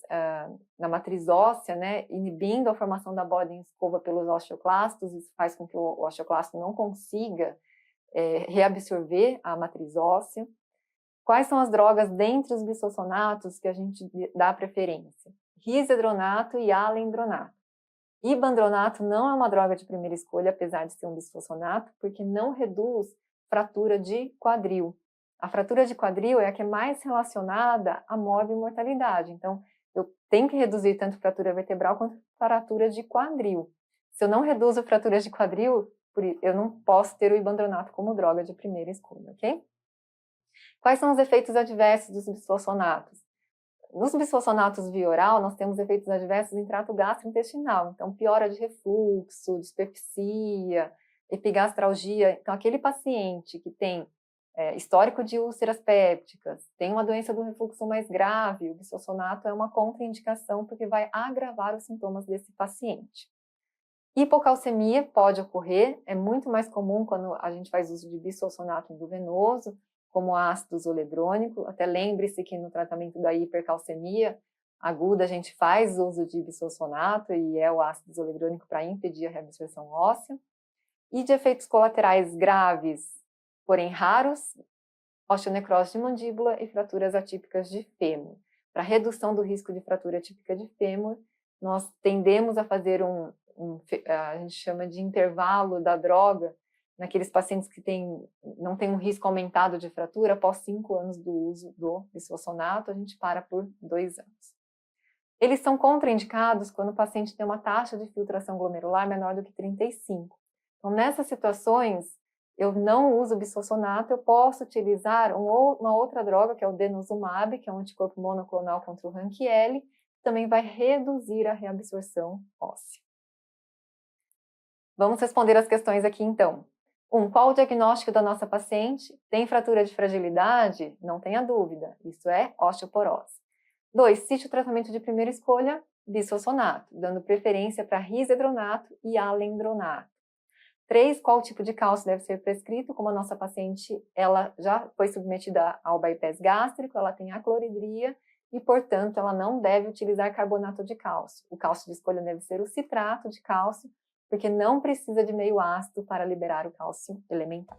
Speaker 1: óssea, né, inibindo a formação da bode em escova pelos osteoclastos. Isso faz com que o osteoclasto não consiga reabsorver a matriz óssea. Quais são as drogas dentre os bisfosfonatos que a gente dá preferência? Risedronato e alendronato. Ibandronato não é uma droga de primeira escolha, apesar de ser um bisfosfonato, porque não reduz fratura de quadril. A fratura de quadril é a que é mais relacionada à morte e mortalidade. Então, eu tenho que reduzir tanto fratura vertebral quanto fratura de quadril. Se eu não reduzo fraturas de quadril, eu não posso ter o ibandronato como droga de primeira escolha, ok? Quais são os efeitos adversos dos bisfosfonatos? Nos bisfosfonatos via oral, nós temos efeitos adversos em trato gastrointestinal. Então, piora de refluxo, dispepsia, epigastralgia. Então, aquele paciente que tem histórico de úlceras pépticas, tem uma doença do refluxo mais grave, o bisfosfonato é uma contraindicação porque vai agravar os sintomas desse paciente. Hipocalcemia pode ocorrer, é muito mais comum quando a gente faz uso de bisfosfonato endovenoso, como ácido zoledrônico. Até lembre-se que no tratamento da hipercalcemia aguda a gente faz uso de bisfosfonato e é o ácido zoledrônico para impedir a reabsorção óssea. E de efeitos colaterais graves, porém raros, osteonecrose de mandíbula e fraturas atípicas de fêmur. Para redução do risco de fratura atípica de fêmur, nós tendemos a fazer a gente chama de intervalo da droga naqueles pacientes que não têm um risco aumentado de fratura, após 5 anos do uso do bisfosfonato, a gente para por 2 anos. Eles são contraindicados quando o paciente tem uma taxa de filtração glomerular menor do que 35. Então, nessas situações, eu não uso bisfosfonato, eu posso utilizar uma outra droga, que é o denosumab, que é um anticorpo monoclonal contra o RANQL, que também vai reduzir a reabsorção óssea. Vamos responder as questões aqui, então. 1. Qual o diagnóstico da nossa paciente? Tem fratura de fragilidade? Não tenha dúvida, isso é osteoporose. 2. Cite o tratamento de primeira escolha, bisfosfonato, dando preferência para risedronato e alendronato. 3. Qual tipo de cálcio deve ser prescrito? Como a nossa paciente ela já foi submetida ao bypass gástrico, ela tem acloridria e, portanto, ela não deve utilizar carbonato de cálcio. O cálcio de escolha deve ser o citrato de cálcio, porque não precisa de meio ácido para liberar o cálcio elementar.